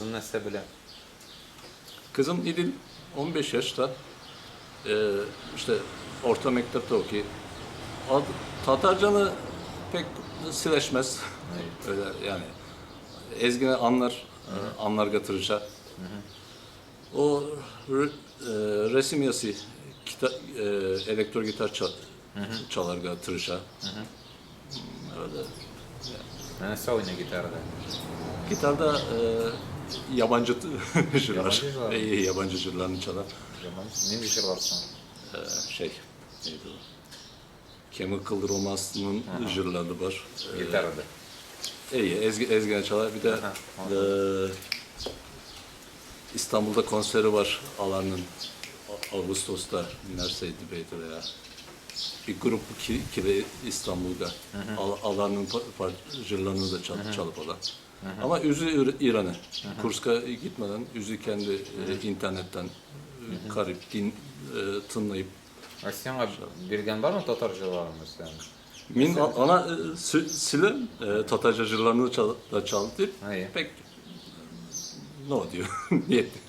Kızın nese bile? Kızım İdil 15 yaşta. İşte orta mektepte okuyor. Tatarcanı pek sileşmez. Öyle yani. Ezgine anlar, anlar götüreceği. O resim yazı, elektro gitar çalar götüreceği. Öyle. Nese oynuyor gitarda? Gitarda yabancı jırlar, Yabancı jırlar. yabancı jırlarını çalar. Ne bir şey varsa? Şey, neydi o? Chemical Romance'ın jırları var. Gitarda. İyi, Ezgi'ne çalar. Bir de İstanbul'da konseri var Alan'ın Ağustos'ta Nerseydi Bey'de ya. Bir grup kile İstanbul'da Alan'ın jırlarını da çalıp olan. Ama üzü İran'ı. Kurska gitmeden üzü kendi internetten karıp tınlayıp. Sen bilgen var mı Tatarcalarını sen? Min ana sile Tatarca jırlarını da çaldı. Hayır. Pek ne diyor? Niyetli.